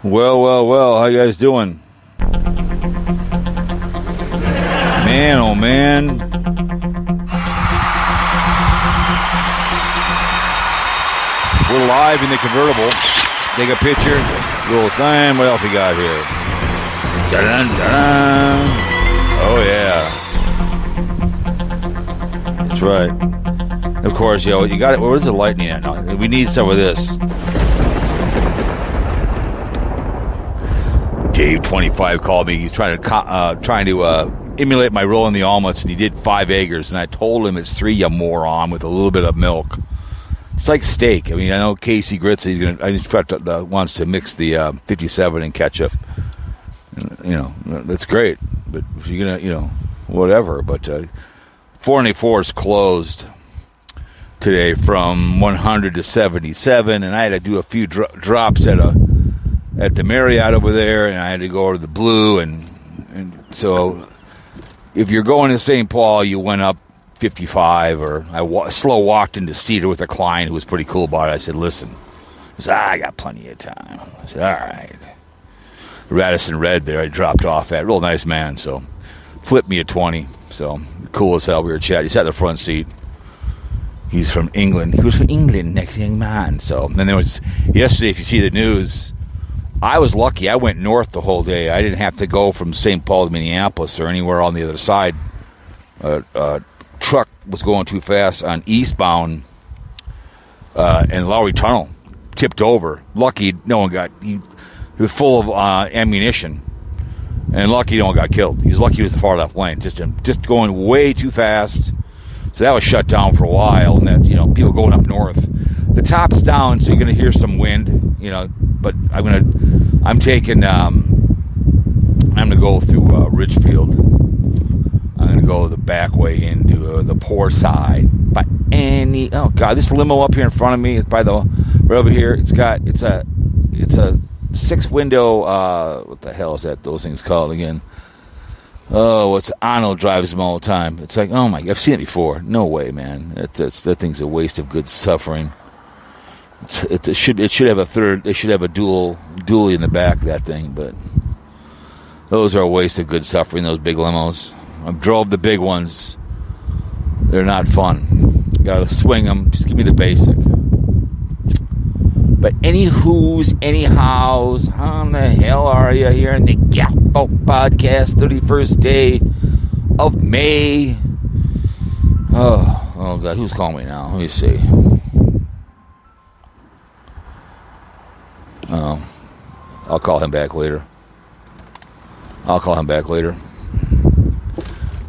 Well, how you guys doing? Man, oh man. We're live in the convertible. Take a picture. Roll time. What else we got here? Dun, dun. Oh, yeah. That's right. Of course, you got it. Where's the lightning at now? We need some of this. Dave 25 called me. He's trying to emulate my roll in the omelets, and he did 5 acres, and I told him it's 3, you moron, with a little bit of milk. It's like steak. I mean, I know Casey Grits, wants to mix the 57 and ketchup. That's great. But if you're going to, whatever. But 494 is closed today from 100 to 77, and I had to do a few drops at the Marriott over there, and I had to go to the Blue, and so if you're going to St. Paul, you went up 55, or I slow walked into Cedar with a client who was pretty cool about it. I said, listen, I got plenty of time. I said, all right. Radisson Red there, I dropped off at. Real nice man, so flipped me a 20. So cool as hell. We were chatting. He sat in the front seat. He's from England. He was from England, next young man. So then there was yesterday, if you see the news, I was lucky. I went north the whole day. I didn't have to go from St. Paul to Minneapolis or anywhere on the other side. Truck was going too fast on eastbound, and Lowry Tunnel tipped over. Lucky no one got. He was full of ammunition, and lucky no one got killed. He was lucky he was the far left lane, just going way too fast. So that was shut down for a while, and that people going up north. The top's down, so you're going to hear some wind, But I'm going to go through Ridgefield. I'm going to go the back way into the poor side. Oh God, this limo up here in front of me is right over here. It's a 6-window. What the hell is that? Those things called again? Oh, what's Arnold drives them all the time. It's like, oh my, I've seen it before. No way, man. That thing's a waste of good suffering. It should have a third. They should have a dually in the back of that thing, but those are a waste of good suffering. Those big limos. I drove the big ones. They're not fun. Got to swing them. Just give me the basic. But anyhows, how in the hell are you here in the Cowpote podcast, 31st day of May? Oh God, who's calling me now? Let me see. I'll call him back later.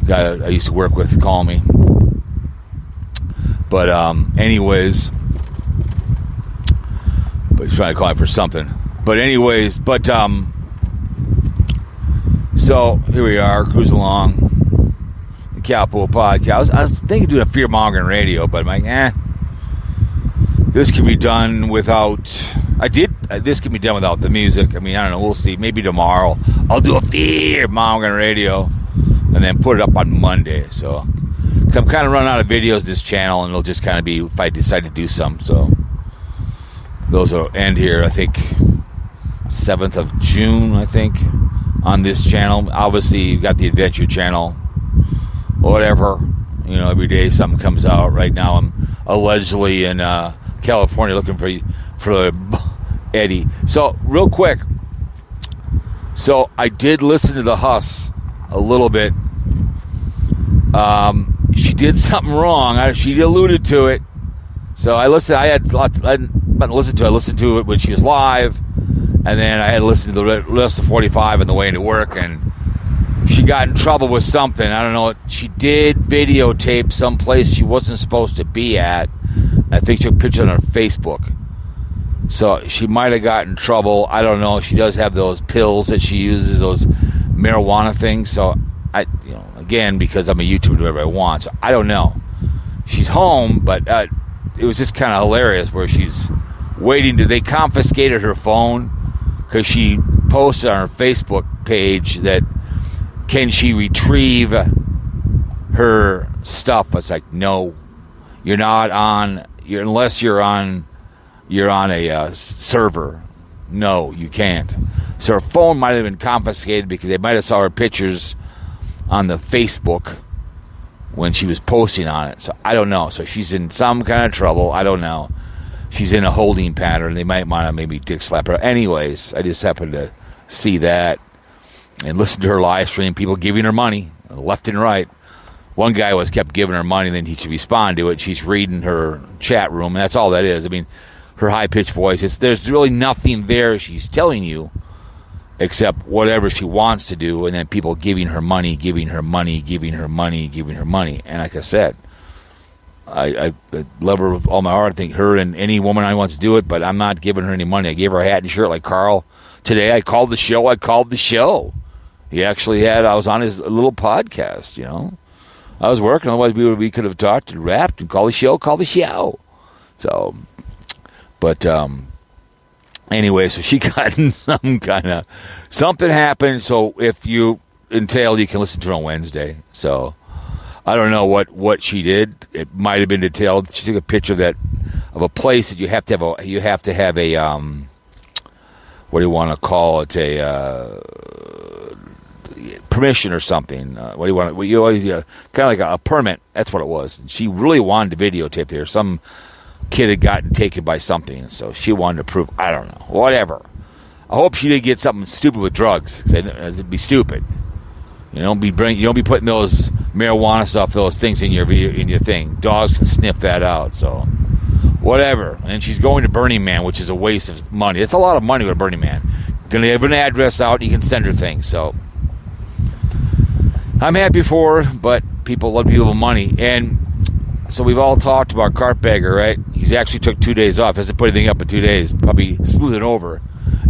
Guy I used to work with called me. But anyways, but he's trying to call me for something. But anyways, so here we are, cruising along the Cowpote podcast. I was thinking of doing a fear-mongering radio, but I'm like, this can be done without. This can be done without the music. I mean, I don't know. We'll see. Maybe tomorrow I'll do a fear-mongering radio and then put it up on Monday. So, because I'm kind of running out of videos this channel, and it'll just kind of be if I decide to do some. So, those will end here, I think, 7th of June, I think, on this channel. Obviously, you've got the Adventure channel. Whatever. Every day something comes out. Right now, I'm allegedly in California looking for Eddie. So, real quick. So, I did listen to the Huss a little bit. She did something wrong. She alluded to it. So, I listened. I listened to it when she was live. And then I had to listen to the rest of 45 on the way into work. And she got in trouble with something. I don't know. She did videotape someplace she wasn't supposed to be at. I think she took pictures on her Facebook. So she might have gotten in trouble. I don't know. She does have those pills that she uses, those marijuana things. So again, because I'm a YouTuber, do whatever I want. So I don't know. She's home, but it was just kind of hilarious where she's waiting. They confiscated her phone because she posted on her Facebook page that can she retrieve her stuff. It's like, no, you're not on. Unless you're on a server. No, you can't. So her phone might have been confiscated because they might have saw her pictures on the Facebook when she was posting on it. So I don't know. So she's in some kind of trouble. I don't know. She's in a holding pattern. They might want to maybe dick slap her. Anyways, I just happened to see that and listen to her live stream. People giving her money left and right. One guy kept giving her money, and then he should respond to it. She's reading her chat room, and that's all that is. I mean, her high-pitched voice, there's really nothing there she's telling you except whatever she wants to do, and then people giving her money. And like I said, I love her with all my heart. I think her and any woman I want to do it, but I'm not giving her any money. I gave her a hat and shirt like Carl. Today I called the show. He actually I was on his little podcast, you know. I was working, otherwise we could have talked and rapped and called the show. So, but anyway, so she got in some kind of, something happened, so if you entailed, you can listen to her on Wednesday. So, I don't know what she did. It might have been detailed. She took a picture of a place that you have to have a what do you want to call it, permission or something. What do you want? You always kind of like a permit. That's what it was. And she really wanted to videotape there. Some kid had gotten taken by something, so she wanted to prove. I don't know. Whatever. I hope she didn't get something stupid with drugs. It'd be stupid. You don't be putting those marijuana stuff, those things in your thing. Dogs can sniff that out. So whatever. And she's going to Burning Man, which is a waste of money. It's a lot of money to Burning Man. Gonna have an address out. You can send her things. So I'm happy for her, but people love people with money. And so we've all talked about Carpetbagger, right? He's actually took 2 days off. Hasn't put anything up in 2 days. Probably smooth it over.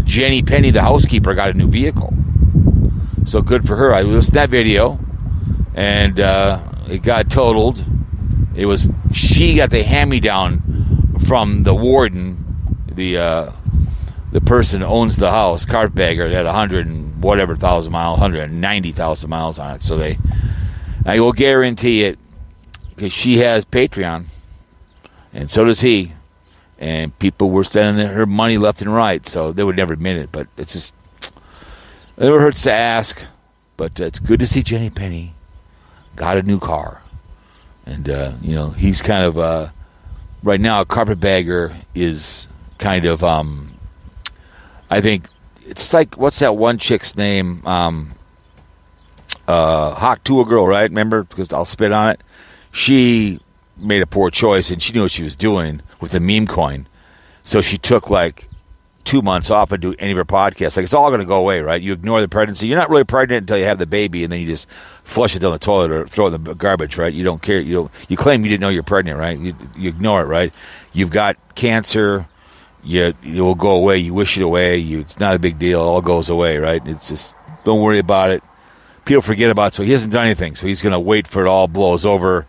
Jenny Penny, the housekeeper, got a new vehicle. So good for her. I listened to that video, and it got totaled. She got the hand-me-down from the warden, the person who owns the house, Carpetbagger, that 190,000 miles on it. So I will guarantee it, because she has Patreon, and so does he, and people were sending her money left and right, so they would never admit it, but it's just, it never hurts to ask. But it's good to see Jenny Penny got a new car, and he's kind of right now. Carpetbagger is kind of I think it's like, what's that one chick's name? Hawk Tool Girl, right? Remember? Because I'll spit on it. She made a poor choice, and she knew what she was doing with the meme coin. So she took like 2 months off and do any of her podcasts. Like, it's all going to go away, right? You ignore the pregnancy. You're not really pregnant until you have the baby, and then you just flush it down the toilet or throw it in the garbage, right? You don't care. You claim you didn't know you're pregnant, right? You ignore it, right? You've got cancer. It will go away. You wish it away. It's not a big deal. It all goes away, right? It's just, don't worry about it. People forget about it. So he hasn't done anything. So he's going to wait for it all blows over.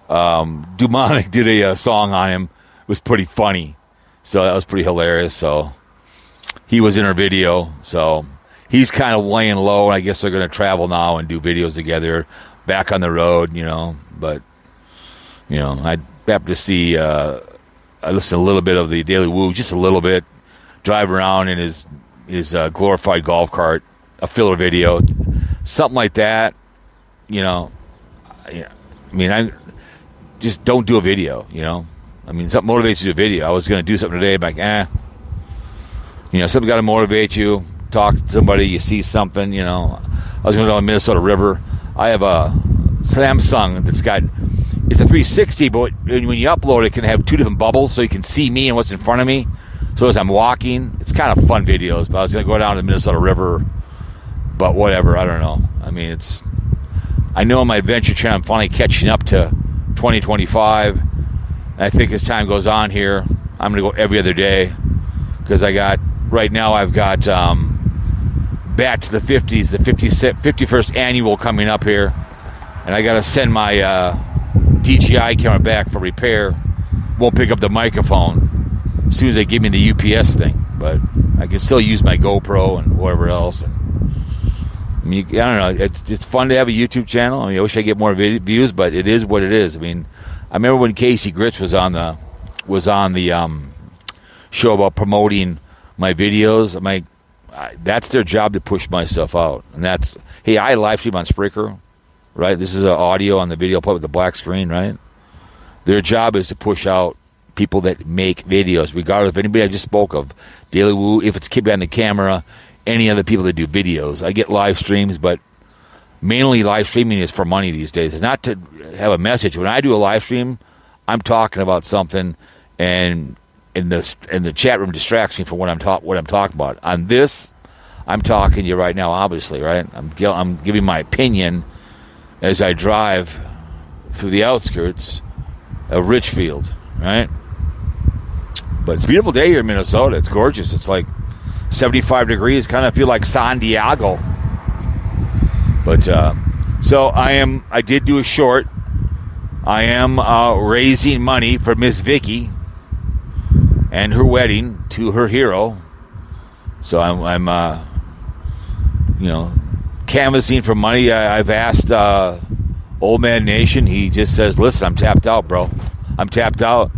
Demonic did a song on him. It was pretty funny. So that was pretty hilarious. So he was in her video. So he's kind of laying low. And I guess they're going to travel now and do videos together back on the road, But, I'd happen to see, I listened to a little bit of the Daily Woo, just a little bit. Drive around in his glorified golf cart, a filler video, something like that. I just don't do a video. Something motivates you to do a video. I was going to do something today, but something got to motivate you. Talk to somebody, you see something. I was going to go on the Minnesota River. I have a Samsung that's got. It's a 360, but when you upload it, it can have two different bubbles, so you can see me and what's in front of me. So as I'm walking, it's kind of fun videos. But I was going to go down to the Minnesota River, but whatever, I don't know. I know on my adventure channel, I'm finally catching up to 2025. And I think as time goes on here, I'm going to go every other day, because right now I've got back to the 50s, the 51st annual coming up here, and I got to send my DJI camera back for repair. Won't pick up the microphone as soon as they give me the UPS thing, but I can still use my GoPro and whatever else. And I don't know. It's fun to have a YouTube channel. I wish I get more views, but it is what it is. I remember when Casey Grits was on the show about promoting my videos, that's their job to push my stuff out. And that's, hey, I live stream on Spreaker, right? This is an audio on the video play with the black screen, right? Their job is to push out people that make videos, regardless of anybody I just spoke of, Daily Woo, if it's Kid Behind the Camera, any other people that do videos. I get live streams, but mainly live streaming is for money these days. It's not to have a message. When I do a live stream, I'm talking about something, and the chat room distracts me from what I'm talking about. On this, I'm talking to you right now, obviously, right? I'm giving my opinion as I drive through the outskirts of Richfield, right? But it's a beautiful day here in Minnesota. It's gorgeous. It's like 75 degrees. Kind of feel like San Diego. But so I did do a short. I am raising money for MzVicky and her wedding to her hero. So I'm canvassing for money. I've asked Old Man Nation. He just says, "Listen, I'm tapped out, bro. I'm tapped out."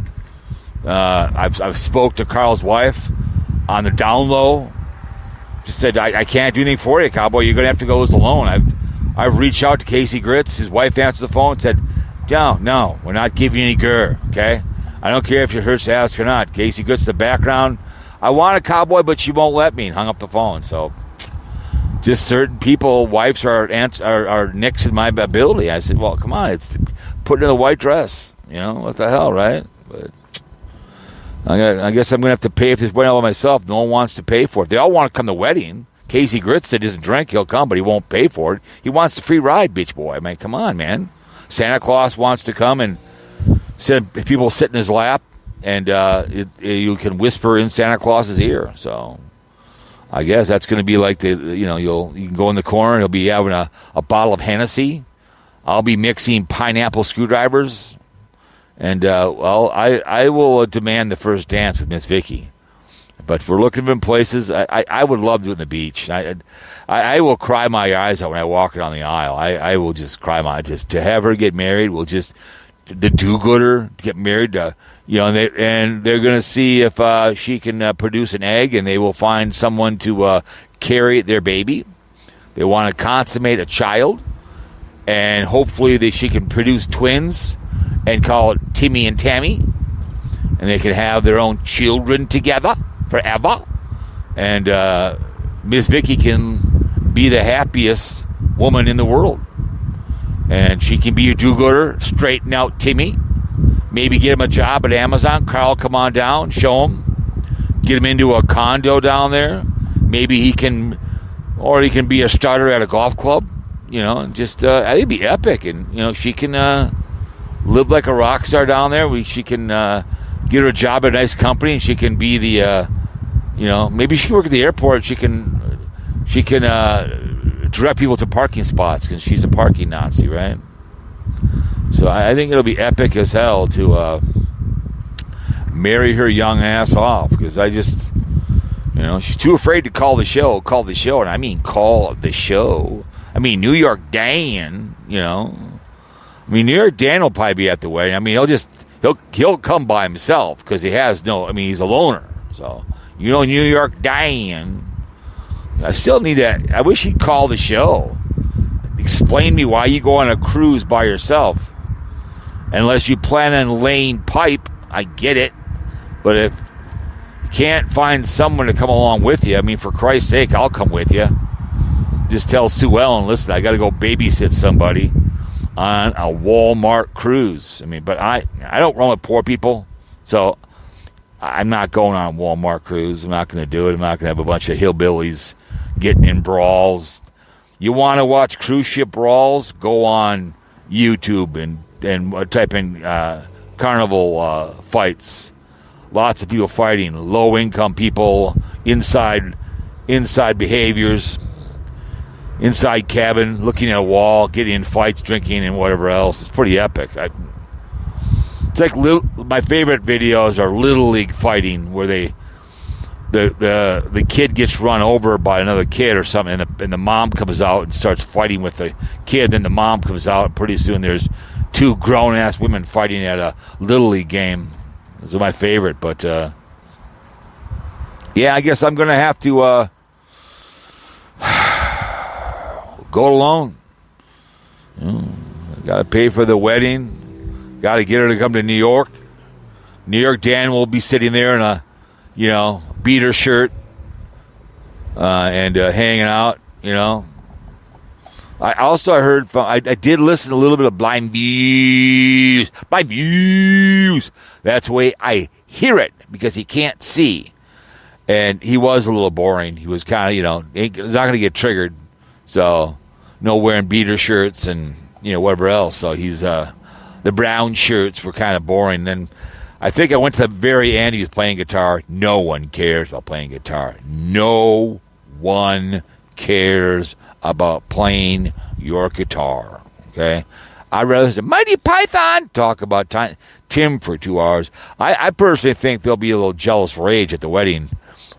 I've spoke to Carl's wife on the down low. Just said, I can't do anything for you, cowboy. You're gonna have to go as alone. I've reached out to Casey Grits. His wife answered the phone and said, No, we're not giving you any grr, okay? I don't care if it hurts to ask or not. Casey Grits, the background. I want a cowboy, but she won't let me. And hung up the phone. So, just certain people, wives are nixing my ability. I said, well, come on, it's putting in a white dress. You know, what the hell, right? But I guess I'm going to have to pay for this wedding all by myself. No one wants to pay for it. They all want to come to the wedding. Casey Grits said he doesn't drink. He'll come, but he won't pay for it. He wants the free ride, bitch boy. I mean, come on, man. Santa Claus wants to come and people sit in his lap, and you can whisper in Santa Claus's ear. So I guess that's going to be like you can go in the corner and he'll be having a bottle of Hennessy. I'll be mixing pineapple screwdrivers. And, I will demand the first dance with MzVicky. But we're looking for places. I would love doing the beach. I will cry my eyes out when I walk down the aisle. I will just cry to have her get married. We'll just, the do-gooder, get married to, and they're going to see if she can produce an egg, and they will find someone to carry their baby. They want to consummate a child, and hopefully she can produce twins and call it Timmy and Tammy, and they can have their own children together forever. And MzVicky can be the happiest woman in the world, and she can be a do-gooder, straighten out Timmy, maybe get him a job at Amazon. Carl, come on down, show him, get him into a condo down there. Maybe he can be a starter at a golf club. And just I think it'd be epic, and she can live like a rock star down there. She can get her a job at a nice company, and she can be the, maybe she can work at the airport. She can direct people to parking spots because she's a parking Nazi, right? So I think it'll be epic as hell to marry her young ass off, because I just, she's too afraid to call the show, and I mean call the show. I mean New York Dan, New York Dan will probably be at the wedding. I mean, he'll come by himself because he has he's a loner. So, New York Dan. I still need that. I wish he'd call the show. Explain me why you go on a cruise by yourself. Unless you plan on laying pipe, I get it. But if you can't find someone to come along with you, I mean, for Christ's sake, I'll come with you. Just tell Sue Ellen, listen, I got to go babysit somebody on a Walmart cruise. I mean, but I don't run with poor people, so I'm not going on a Walmart cruise. I'm not going to do it. I'm not going to have a bunch of hillbillies getting in brawls. You want to watch cruise ship brawls? Go on YouTube and type in carnival fights. Lots of people fighting, low-income people, inside behaviors. Inside cabin, looking at a wall, getting in fights, drinking, and whatever else. It's pretty epic. It's like my favorite videos are Little League fighting, where the kid gets run over by another kid or something, and the mom comes out and starts fighting with the kid. Then the mom comes out, and pretty soon there's two grown-ass women fighting at a Little League game. Those are my favorite, but yeah, I guess I'm going to have to go alone. Got to pay for the wedding. Got to get her to come to New York. New York Dan will be sitting there in a, beater shirt and hanging out, I also heard from, I did listen to a little bit of Blind Views. Blind Views. That's the way I hear it because he can't see. And he was a little boring. He was kind of, he's not going to get triggered. So, no wearing beater shirts and, whatever else. So he's, the brown shirts were kind of boring. Then I think I went to the very end. He was playing guitar. No one cares about playing guitar. No one cares about playing your guitar. Okay? I'd rather listen to Mighty Python talk about Tim for 2 hours. I personally think there'll be a little jealous rage at the wedding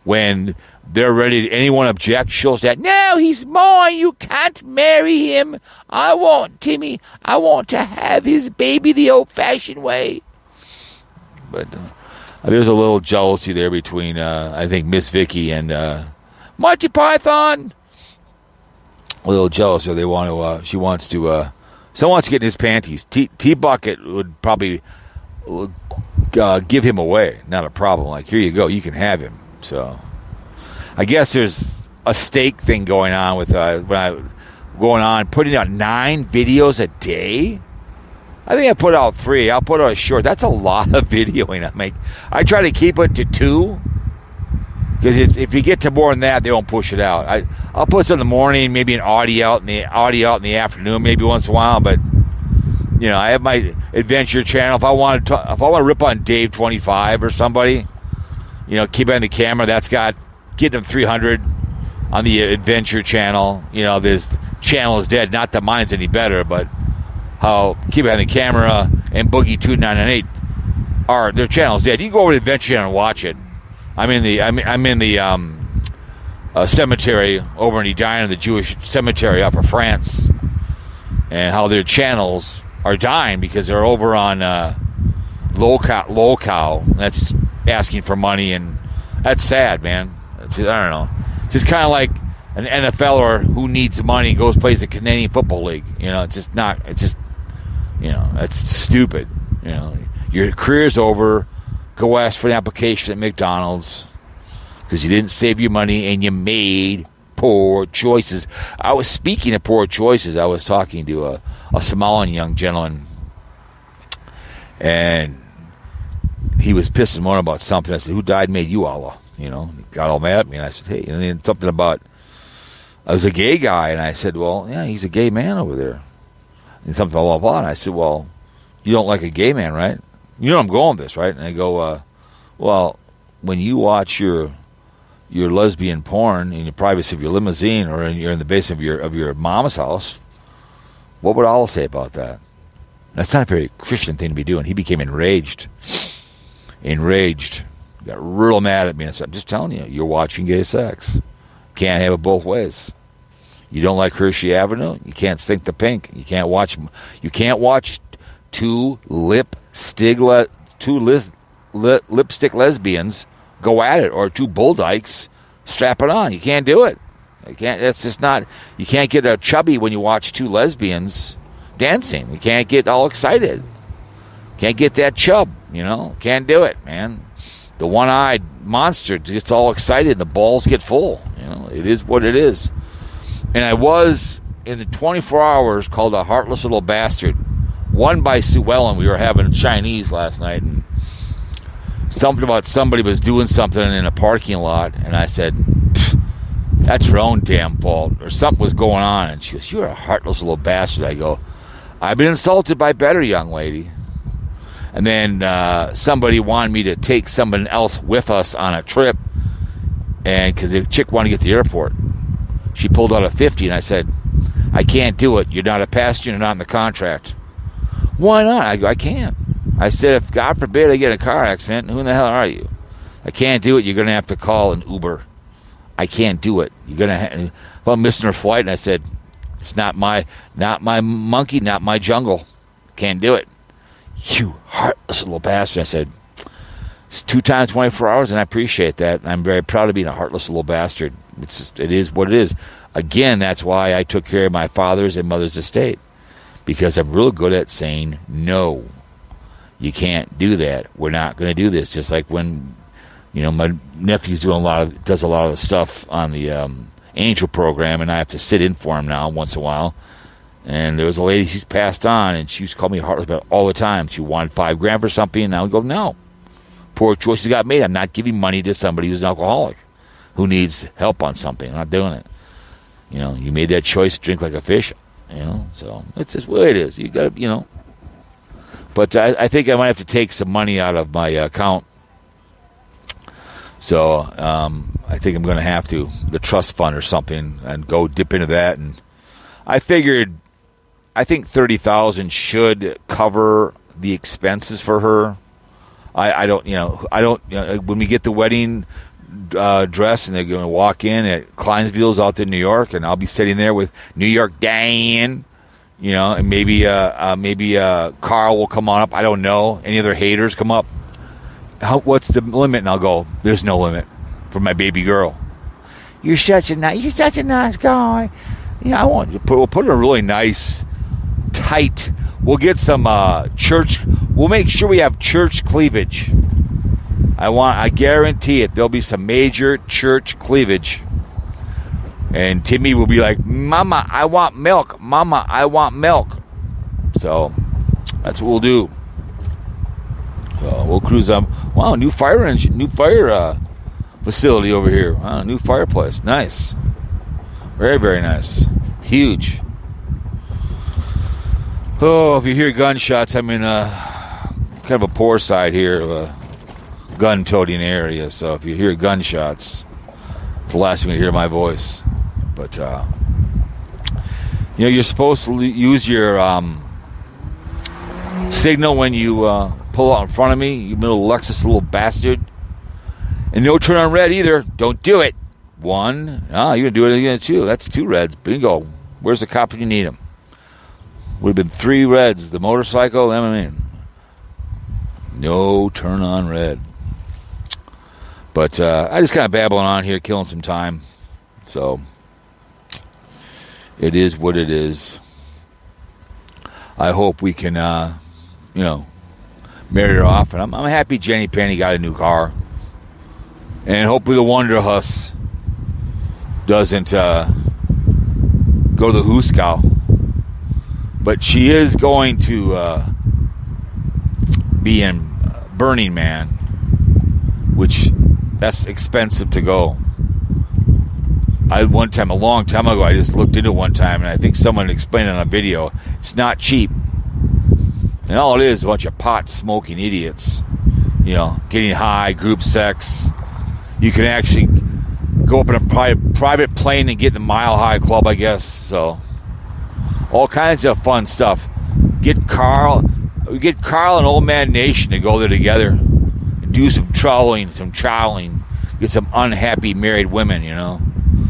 when they're ready. Anyone object, she'll say, "No, he's mine. You can't marry him. I want Timmy. I want to have his baby the old-fashioned way." But there's a little jealousy there between, I think, MzVicky and Monty Python. A little jealous. So they want to. She wants to. Someone wants to get in his panties. T-Bucket would probably give him away. Not a problem. Like, here you go. You can have him. So I guess there's a stake thing going on with putting out 9 videos a day. I think I put out 3. I'll put out a short. That's a lot of videoing. I try to keep it to 2 because if you get to more than that, they won't push it out. I'll put some in the morning, maybe an audio out in the afternoon, maybe once in a while. But I have my adventure channel. If I want to rip on Dave 25 or somebody, keep it on the camera. That's got getting them 300 on the adventure channel. This channel is dead. Not that mine's any better, but how Keep It on the Camera and Boogie 2998 their channel's dead. You can go over to the Adventure Channel and watch it. I'm in the cemetery over in Edina, the Jewish cemetery off of France, and how their channels are dying because they're over on low-cow. That's asking for money, and that's sad, man. I don't know. It's just kind of like an NFLer who needs money goes plays the Canadian Football League. It's just not. It's just. It's stupid. Your career's over. Go ask for an application at McDonald's because you didn't save your money and you made poor choices. I was speaking of poor choices. I was talking to a Somalian young gentleman, and he was pissing more about something. I said, "Who died made you, Allah?" He got all mad at me, and I said, "Hey," and then something about I was a gay guy, and I said, "Well, yeah, he's a gay man over there." And something blah, blah, blah. And I said, "Well, you don't like a gay man, right? You know I'm going with this, right?" And I go, "Well, when you watch your lesbian porn in the privacy of your limousine or you're in the basement of your mom's house, what would Allah say about that?" That's not a very Christian thing to be doing. He became enraged. Got real mad at me. I said, "I'm just telling you, you're watching gay sex. Can't have it both ways. You don't like Hershey Avenue? You can't stink the pink. You can't watch two lipstick lesbians go at it, or 2 bull dykes strap it on. You can't do it. You can't. That's just not. You can't get a chubby when you watch 2 lesbians dancing. You can't get all excited. Can't get that chub. Can't do it, man. The one-eyed monster gets all excited and the balls get full. It is what it is. And I was in the 24 hours called a heartless little bastard. Won by Sue Ellen. We were having Chinese last night, and something about somebody was doing something in a parking lot, and I said, "That's your own damn fault," or something was going on. And she goes, "You're a heartless little bastard." I go, "I've been insulted by better, young lady." And then somebody wanted me to take someone else with us on a trip, and because the chick wanted to get to the airport. She pulled out a 50, and I said, "I can't do it. You're not a passenger. You're not in the contract." "Why not?" I go, "I can't." I said, "If God forbid I get in a car accident, who in the hell are you? I can't do it. You're going to have to call an Uber. I can't do it. You're going to well, I'm missing her flight." And I said, "It's not my monkey, not my jungle. Can't do it." "You heartless little bastard." I said, It's 2 times 24 hours, and I appreciate that. I'm very proud of being a heartless little bastard. It is what it is. Again, that's why I took care of my father's and mother's estate, because I'm real good at saying no. You can't do that. We're not going to do this. Just like when, my nephew's does a lot of the stuff on the Angel program, and I have to sit in for him now once in a while. And there was a lady, she's passed on, and she used to call me heartless about it all the time. She wanted $5,000 for something, and I would go, no. Poor choices got made. I'm not giving money to somebody who's an alcoholic, who needs help on something. I'm not doing it. You made that choice to drink like a fish, so it's just what it is. You got to, But I think I might have to take some money out of my account. So I think I'm going to have to, the trust fund or something, and go dip into that. And I think $30,000 should cover the expenses for her. I don't, when we get the wedding dress and they're going to walk in at Kleinsville's out in New York, and I'll be sitting there with New York Dan, and maybe Carl will come on up. I don't know. Any other haters come up? What's the limit? And I'll go, there's no limit for my baby girl. You're such a nice guy. We'll put in a really nice, tight. We'll get some church. We'll make sure we have church cleavage. I guarantee it. There'll be some major church cleavage. And Timmy will be like, Mama, I want milk. Mama, I want milk. So that's what we'll do. So we'll cruise on. Wow, new fire facility over here. Wow, new fireplace. Nice. Very, very nice. Huge. Oh, if you hear gunshots, I'm in kind of a poor side here of a gun-toting area. So if you hear gunshots, it's the last thing to hear my voice. But, you're supposed to use your signal when you pull out in front of me, you little Lexus, little bastard. And no turn on red either. Don't do it. 1. You're going to do it again, 2. That's 2 reds. Bingo. Where's the cop when you need him? Would have been 3 reds. The motorcycle, no turn on red. But I just kind of babbling on here, killing some time. So it is what it is. I hope we can, marry her off. And I'm happy Jenny Penny got a new car. And hopefully the Wonderhuss doesn't go to the Hooskow. But she is going to be in Burning Man, which that's expensive to go. A long time ago, I just looked into it one time, and I think someone explained it on a video. It's not cheap. And all it is a bunch of pot-smoking idiots, getting high, group sex. You can actually go up in a private plane and get in the Mile High Club, I guess. So all kinds of fun stuff. Get Carl and Old Man Nation to go there together and do some chowing, get some unhappy married women,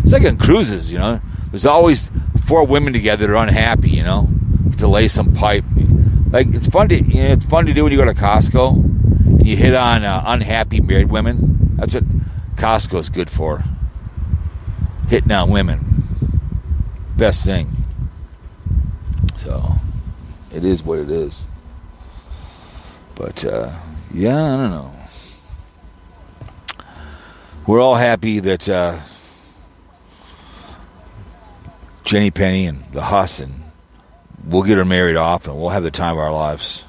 It's like on cruises, There's always 4 women together that are unhappy, Get to lay some pipe. Like, it's fun to do when you go to Costco and you hit on unhappy married women. That's what Costco's good for. Hitting on women. Best thing. So, it is what it is. But, I don't know. We're all happy that Jenny Penny and the Huss, and we'll get her married off, and we'll have the time of our lives.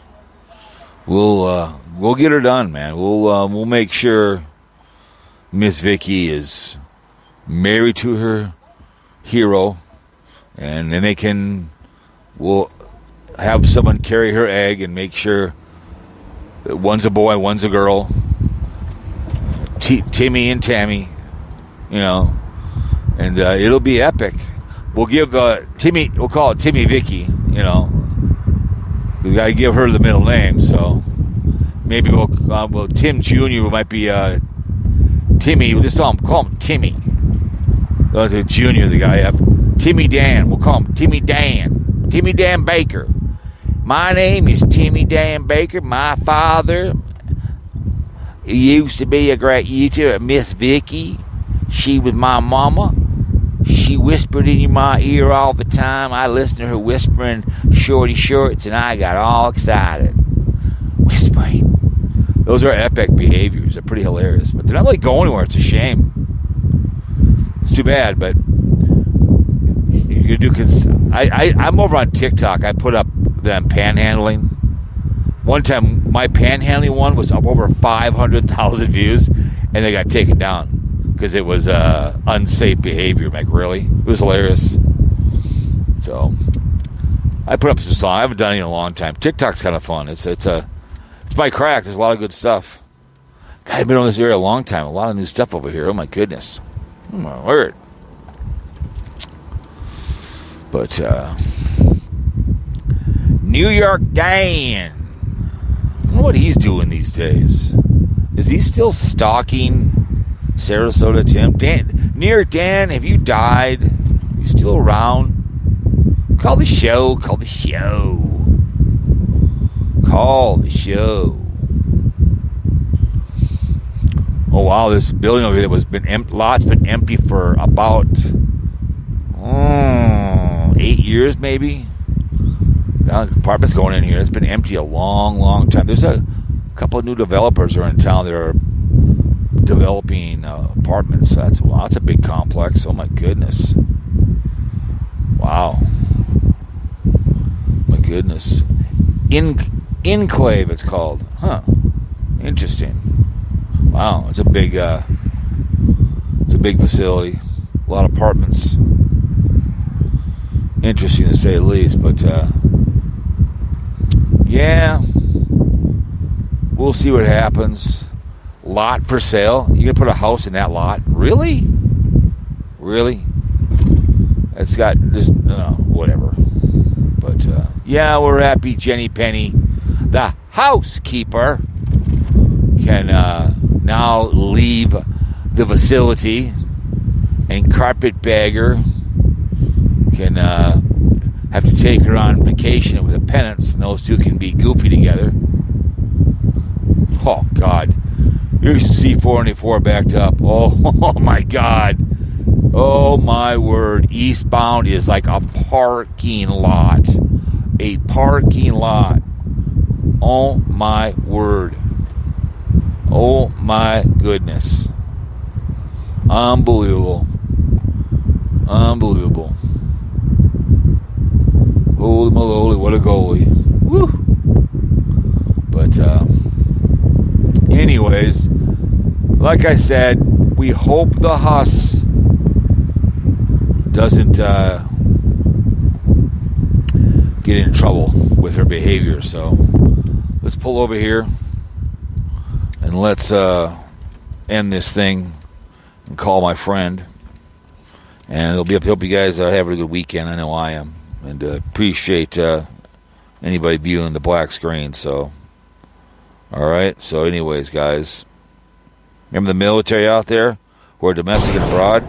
We'll get her done, man. We'll make sure MzVicky is married to her hero, and then we'll have someone carry her egg and make sure that one's a boy, one's a girl. Timmy and Tammy, and it'll be epic. We'll give Timmy, we'll call it Timmy Vicky, we got to give her the middle name, so maybe we'll Tim Jr. might be Timmy. We'll just call him Timmy. The Junior, the guy up. Timmy Dan. We'll call him Timmy Dan. Timmy Dan Baker. My name is Timmy Dan Baker. My father It used to be a great YouTuber, MzVicky. She was my mama. She whispered in my ear all the time. I listened to her whispering shorty shorts, and I got all excited. Whispering. Those are epic behaviors. They're pretty hilarious. But they're not really going anywhere. It's a shame. It's too bad, but you do. I'm over on TikTok. I put up them panhandling. One time, my panhandling one was up over 500,000 views, and they got taken down because it was unsafe behavior. I'm like, really? It was hilarious. So I put up some songs. I haven't done it in a long time. TikTok's kind of fun. It's my crack. There's a lot of good stuff. God, I've been on this area a long time. A lot of new stuff over here. Oh my goodness. Oh my word. But New York Dan. I don't know what he's doing these days. Is he still stalking Sarasota Tim? Dan, New York Dan, have you died? Are you still around? Call the show. Call the show. Call the show. Oh wow, this building over here was lot's been empty for about 8 years maybe. Apartments going in here. It's been empty a long, long time. There's a couple of new developers are in town that are developing apartments. That's a big complex. Oh my goodness. Wow. My goodness. Enclave it's called. Huh. Interesting. Wow, it's a big facility. A lot of apartments. Interesting to say the least, but yeah. We'll see what happens. Lot for sale. You gonna put a house in that lot? Really? Really? It's got this whatever. But yeah, we're happy Jenny Penny, the housekeeper, can now leave the facility, and Carpetbagger can have to take her on vacation with a penance, and those two can be goofy together. Oh God, you should see 494 backed up. Oh my God, oh my word, eastbound is like a parking lot. A parking lot. Oh my word. Oh my goodness. Unbelievable. Unbelievable. Holy moly, what a goalie. Woo. But anyways, like I said, we hope the Huss doesn't get in trouble with her behavior. So let's pull over here and let's end this thing and call my friend. And hope you guys are having a good weekend. I know I am. And appreciate anybody viewing the black screen. So, all right. So anyways, guys, remember the military out there who are domestic and abroad?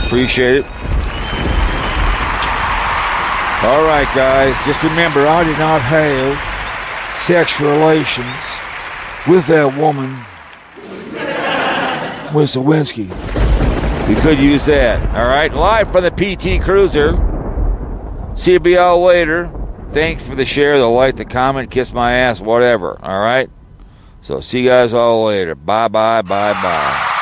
Appreciate it. All right, guys. Just remember, I did not have sexual relations with that woman, with Lewinsky. We could use that. All right. Live from the PT Cruiser. See you all later. Thanks for the share, the like, the comment, kiss my ass, whatever. All right. So see you guys all later. Bye, bye, bye, bye.